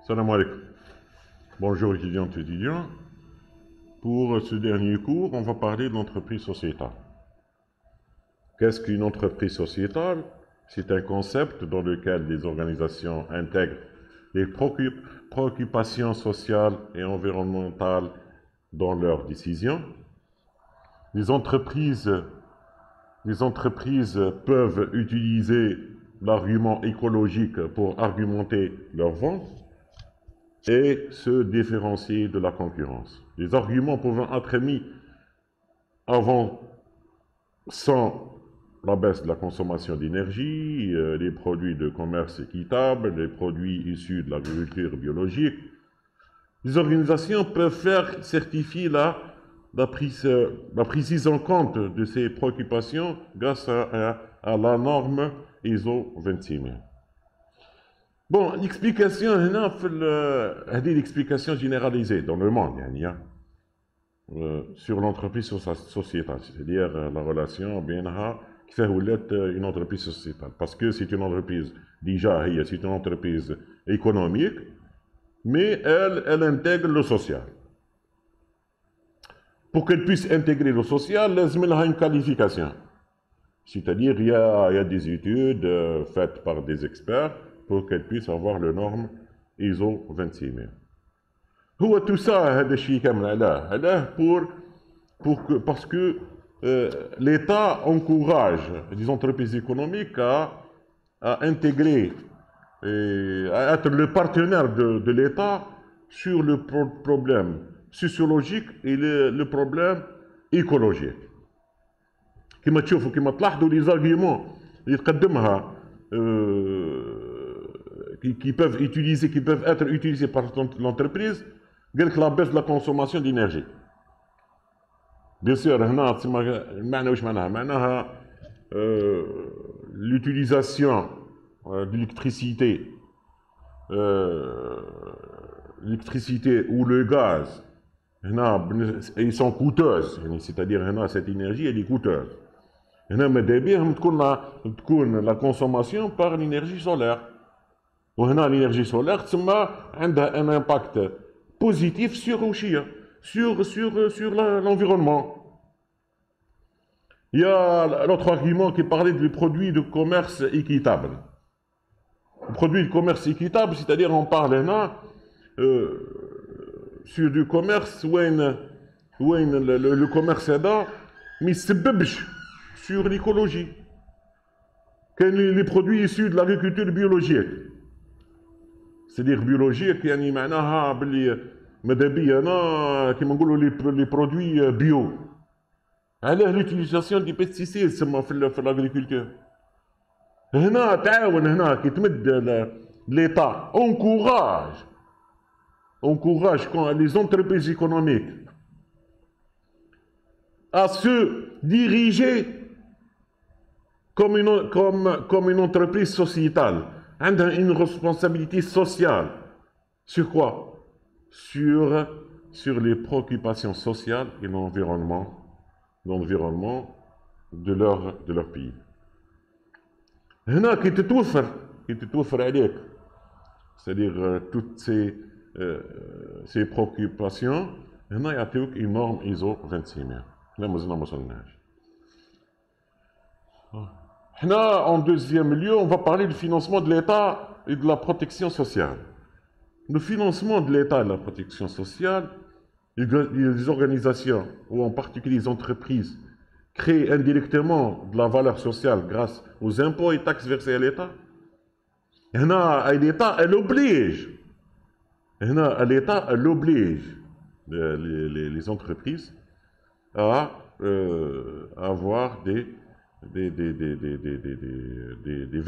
Salam alaikum. Bonjour étudiantes et étudiants. Pour ce dernier cours, on va parler de l'entreprise sociétale. Qu'est-ce qu'une entreprise sociétale? C'est un concept dans lequel les organisations intègrent les préoccupations sociales et environnementales dans leurs décisions. Les entreprises peuvent utiliser l'argument écologique pour argumenter leur vente et se différencier de la concurrence. Les arguments pouvant être mis avant sans la baisse de la consommation d'énergie, les produits de commerce équitable, les produits issus de l'agriculture biologique. Les organisations peuvent faire certifier la prise en compte de ces préoccupations grâce à la norme ISO 26000. Bon, l'explication, l'explication généralisée dans le monde, sur l'entreprise sociétale, c'est-à-dire la relation bien qui fait une entreprise sociétale. Parce que c'est une entreprise, déjà, c'est une entreprise économique, mais elle intègre le social. Pour qu'elle puisse intégrer le social, elle a une qualification. C'est-à-dire, il y a des études faites par des experts pour qu'elle puisse avoir les normes ISO 26000. Tout ça, parce que l'État encourage les entreprises économiques à intégrer, à être le partenaire de l'État sur le problème sociologique et le problème écologique. كما تشوفوا كما تلاحظوا les arguments اللي تقدمها qui peuvent être utilisés par l'entreprise, la baisse de la consommation d'énergie. Bien sûr, l'utilisation d'électricité ou le gaz, ils sont coûteuses, c'est-à-dire cette énergie elle est coûteuse. La consommation par l'énergie solaire. L'énergie solaire a un impact positif sur l'environnement. Il y a l'autre argument qui parlait du produit de commerce équitable. Le produit de commerce équitable, c'est-à-dire on parle sur du commerce où le commerce est là, mais c'est sur l'écologie. Les produits issus de l'agriculture biologique. C'est-à-dire biologique, يعني معناها باللي ماذا بيا انا كيما نقولوا les produits bio. علاه l'utilisation des pesticides تسمى في l'agriculture. هنا تعاون هنا كي تمد l'État encourage les entreprises économiques à se diriger comme une entreprise sociétale. Une responsabilité sociale. Sur quoi? Sur les préoccupations sociales et l'environnement de leur pays. هنا كي تتوفر عليك, c'est-à-dire toutes ces préoccupations, هنا يعطيوك une norme ISO 26000. لا مازلنا ما وصلناش. En deuxième lieu, on va parler du financement de l'État et de la protection sociale. Le financement de l'État et de la protection sociale, les organisations, ou en particulier les entreprises, créent indirectement de la valeur sociale grâce aux impôts et taxes versés à l'État. Et l'État, elle oblige. Les entreprises à avoir des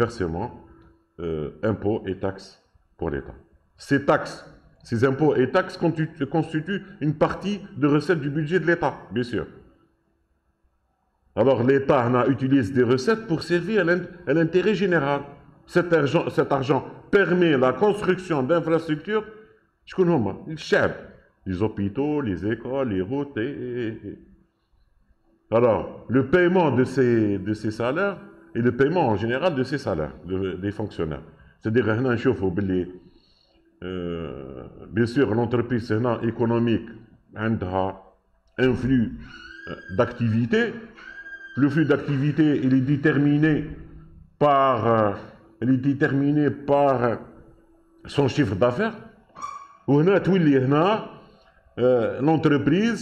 versements impôts et taxes pour l'État. Ces impôts et taxes constituent une partie de recettes du budget de l'État, bien sûr. Alors l'État utilise des recettes pour servir à l'intérêt général. Cet argent permet la construction d'infrastructures, les hôpitaux, les écoles, les routes Alors, le paiement de ces salaires et le paiement en général de ces salaires des fonctionnaires. C'est-à-dire, bien sûr, l'entreprise économique a un flux d'activité. Le flux d'activité, il est déterminé par son chiffre d'affaires. L'entreprise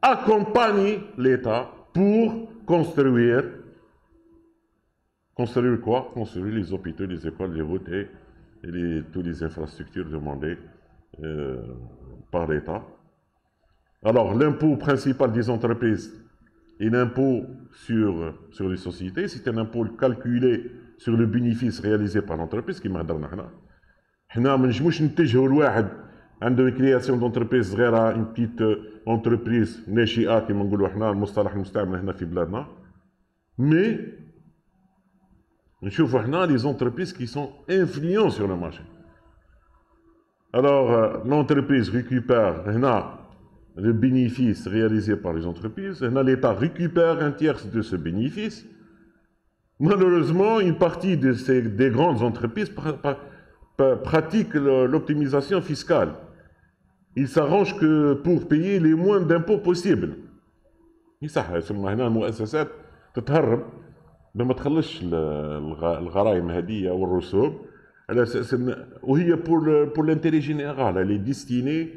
accompagne l'État pour construire quoi? Construire les hôpitaux, les écoles, les routes et toutes les infrastructures demandées par l'État. Alors, l'impôt principal des entreprises est l'impôt sur les sociétés. C'est un impôt calculé sur le bénéfice réalisé par l'entreprise qui m'a donné. حنا ما نجموش نتجهوا لواحد عنده كرياسيون دونتربريز صغيره اون بتيت اونتربريز ناشئه كما نقولوا حنا المصطلح المستعمل هنا في بلادنا مي نشوفوا حنا لي زونتربريز كي سون انفلونس سور لو مارشي. Alors l'entreprise récupère هنا le bénéfice réalisé par les entreprises, l'État récupère un tiers de ce bénéfice. Malheureusement, une partie des grandes entreprises pratiquent l'optimisation fiscale. Ils s'arrangent que pour payer les moins d'impôts possibles. صح ثم هنا المؤسسات تتهرب بما تخلصش الغرائم هذه والرسوم على اساس وهي pour l'intérêt général, elle est destinée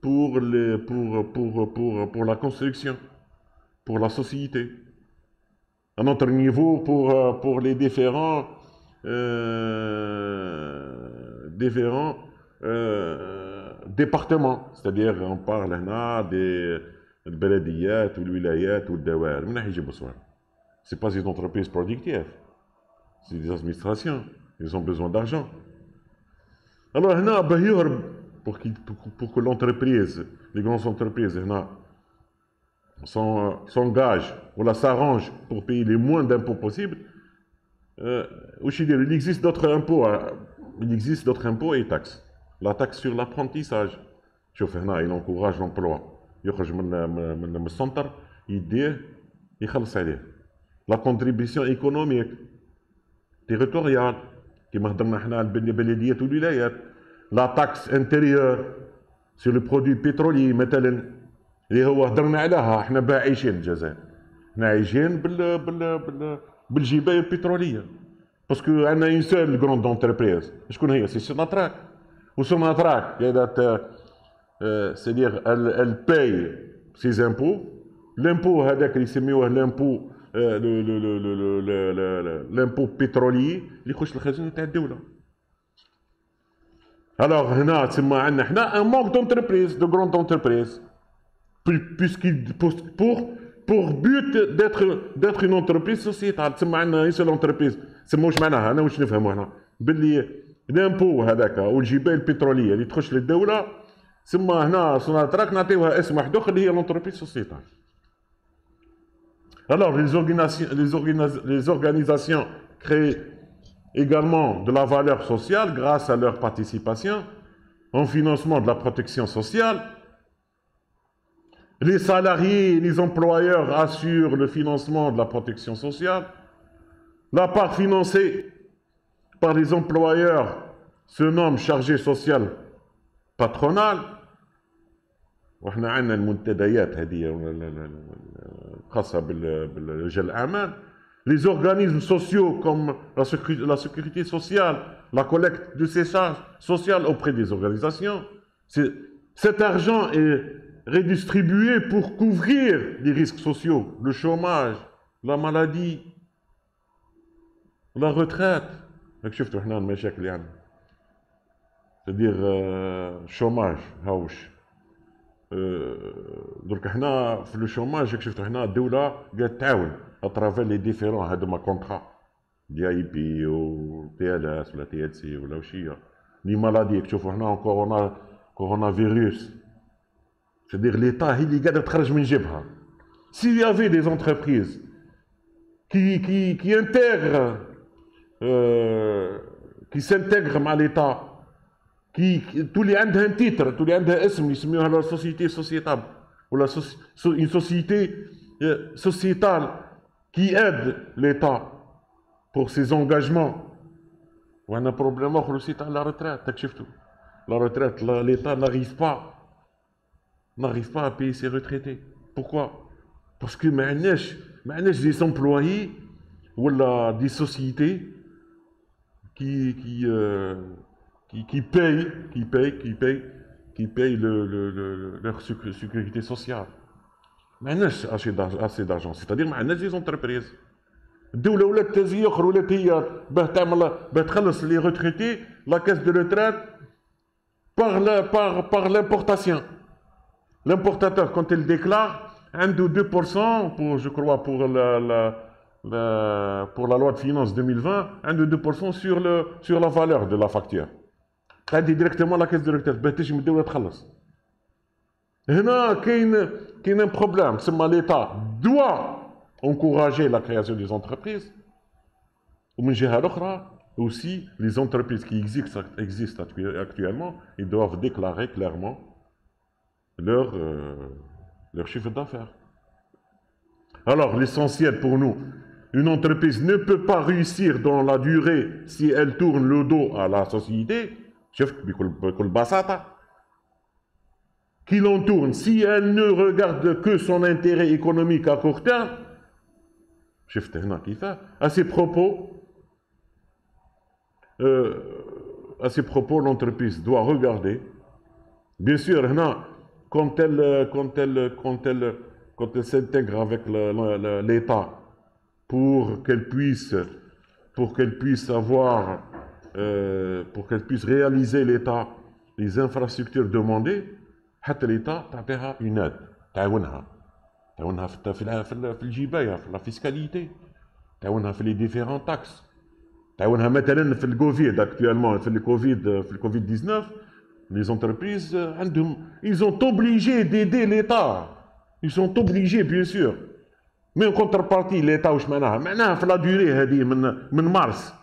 pour la construction, pour la société. À notre niveau, pour les différents départements. C'est-à-dire, on parle là des البلديات والولايات والدوائر. من يجيبوا صوالح. C'est pas des entreprises productives. C'est des administrations. Ils ont besoin d'argent. Alors, هنا باه يهرب pour que l'entreprise, les grandes entreprises s'engagent ou s'arrangent pour payer les moins d'impôts possibles, il existe d'autres impôts et taxes. La taxe sur l'apprentissage, il encourage l'emploi. يخرج من السنتر يديه يخلص عليه. La contribution économique territoriale كما هضرنا حنا على البلديات والولايات. La taxe intérieure sur le produit pétrolier مثلا اللي هو هضرنا عليها حنا بها عايشين الجزائر. حنا عايشين بالجبايه البتروليه. باسكو عندنا اون سول كروند انتربريز شكون هي؟ سي سوناتراك. وسوناتراك c'est-à-dire elle paye ses impôts. L'impôt هذاك اللي يسميوه l'impôt l'impôt pétrolier اللي يخش للخزينه تاع الدوله. Alors هنا تسمى عندنا حنا un manque d'entreprise, de grandes entreprises, pour but d'être une entreprise sociétale. تسمى عندنا une seule entreprise. تسمى واش معناها؟ انا واش نفهموا هنا؟ باللي الامبو هذاك والجبال البتروليه اللي تخش للدوله ثم هنا سوناتراك نعطيوها اسم واحد اخر اللي هي l'entreprise sociétale. Alors les organisations créent également de la valeur sociale grâce à leur participation en financement de la protection sociale. Les salariés et les employeurs assurent le financement de la protection sociale. La part financée par les employeurs se nomme chargé social patronal. وإحنا عندنا المنتديات هذه خاصة برجال الأعمال. Les organismes sociaux comme la sécurité sociale, la collecte de ces charges sociales auprès des organisations. Cet argent est redistribué pour couvrir les risques sociaux, le chômage, la maladie, la retraite. شفتوا احنا المشاكل اللي عندنا. C'est-à-dire chômage هاوش. درك حنا في لو شوماج شفتوا حنا الدوله قاعده تعاون اترافير لي ديفيرون هادوما كونطرا دي اي بي و تي ال اس ولا تي ال سي ولا وشيه لي مالادي تشوفوا حنا كورونا فيروس. C'est-à-dire l'État هي اللي قاعده تخرج من جيبها. S'il y avait des entreprises qui intègrent qui s'intègrent مع l'État تولي عندها un titre, تولي عندها اسم يسميوها la société sociétale ou une société sociétale qui aide l'État pour ses engagements. وعندنا بروبليم اخر aussi تاع لا ريتريت تاك شفتوا la retraite, l'État n'arrive pas à payer ses retraités. Pourquoi? Parce que des employés ou des sociétés qui payent leur sécurité sociale. معناش assez d'argent, c'est-à-dire معناش des entreprises. الدولة ولات تزيخر ولات هي باه تخلص les retraités, la caisse de retraite par l'importation. L'importateur, quand il déclare, 1 ou 2%, je crois, pour la loi de finances 2020, 1 ou 2% sur la valeur de la facture. Ça dit directement la caisse de retraite. هنا كاين un problème. L'État doit encourager la création des entreprises. ومن جهة أخرى, aussi, les entreprises qui existent actuellement, ils doivent déclarer clairement leur chiffre d'affaires. Alors, l'essentiel pour nous, une entreprise ne peut pas réussir dans la durée si elle tourne le dos à la société, qui l'entoure, si elle ne regarde que son intérêt économique à court terme. À ces propos, l'entreprise doit regarder, bien sûr, quand elle s'intègre avec l'État pour qu'elle puisse réaliser l'État les infrastructures demandées, l'État تعطيها une aide, تعاونها في الجباية, في la fiscalité, تعاونها في les différents taxes, تعاونها مثلا في الكوفيد actuellement, في الكوفيد 19. Les entreprises, ils sont obligés d'aider l'État. Ils sont obligés, bien sûr. Mais en contrepartie, l'État, واش معناها؟ معناها في la durée هذه من مارس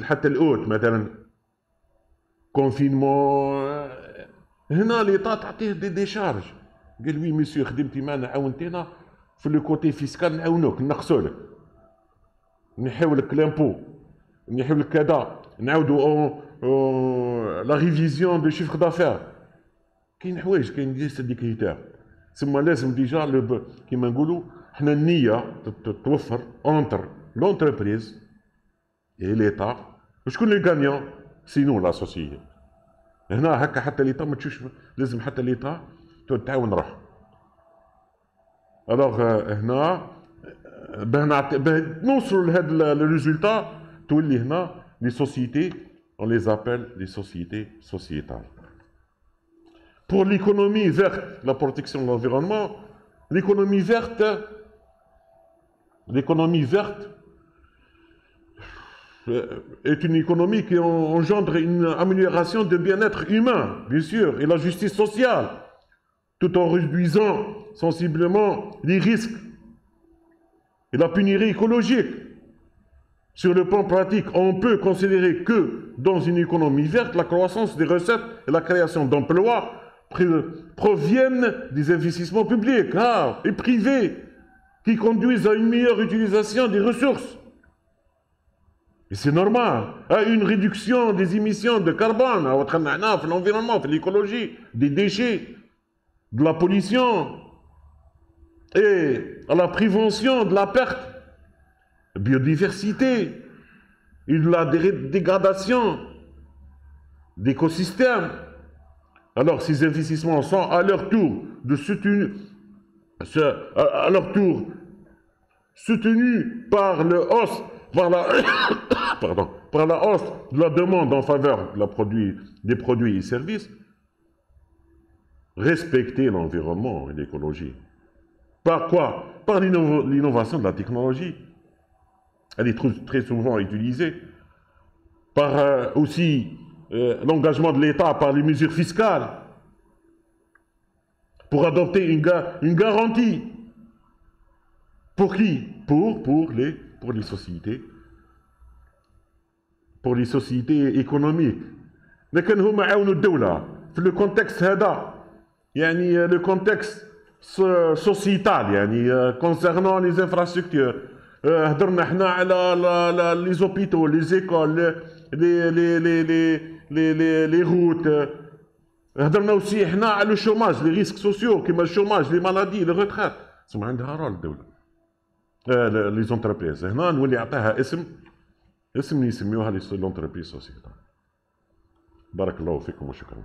حتى الأوت مثلا. confinement. هنا l'État تعطيه دي شارج. قال وي مسيو خدمتي معنا عاونتينا في لو كوتي فيسكال نعاونوك نقصوا لك. نحيو لك لامبو. نحيو لك كذا. نعاودوا la révision du chiffre d'affaires. كاين حوايج, كاين دي كريتير. ثم لازم ديجا كيما نقولوا حنا النية تتوفر entre l'entreprise et l'État. وشكون اللي غانيون؟ سينو لا سوسيتي. هنا هكا حتى l'État ما تشوفش, لازم حتى l'État تعاون روحها. الوغ هنا باه نوصلوا لهذا الريزولتا تولي هنا لي سوسيتي. On les appelle les sociétés sociétales. Pour l'économie verte, la protection de l'environnement, l'économie verte est une économie qui engendre une amélioration du bien-être humain, bien sûr, et la justice sociale, tout en réduisant sensiblement les risques et la pénurie écologique. Sur le plan pratique, on peut considérer que dans une économie verte, la croissance des recettes et la création d'emplois proviennent des investissements publics et privés qui conduisent à une meilleure utilisation des ressources. Et c'est normal, à une réduction des émissions de carbone, à l'environnement, à l'écologie, des déchets, de la pollution et à la prévention de la perte biodiversité et de la dégradation d'écosystèmes. Alors ces investissements sont à leur tour soutenus par la hausse de la demande en faveur des produits et services. Respecter l'environnement et l'écologie. Par quoi? Par l'innovation de la technologie. Elle est très souvent utilisée. Par aussi l'engagement de l'État par les mesures fiscales. Pour adopter une garantie. Pour qui? Pour les sociétés. Pour les sociétés économiques. لكن هما عاونوا الدولة في le contexte هذا. يعني le contexte sociétal يعني concernant les infrastructures. هضرنا حنا على les hôpitaux, les écoles, les routes, هضرنا aussi حنا على لو شوماج، لي ريسك سوسيو كيما الشوماج، لي مالادي، لي ريترات، ثم عندها رول الدوله. لي زونتربريز هنا نولي يعطيها اسم يسميوها لونتربريز سوسيتال. بارك الله فيكم وشكرا.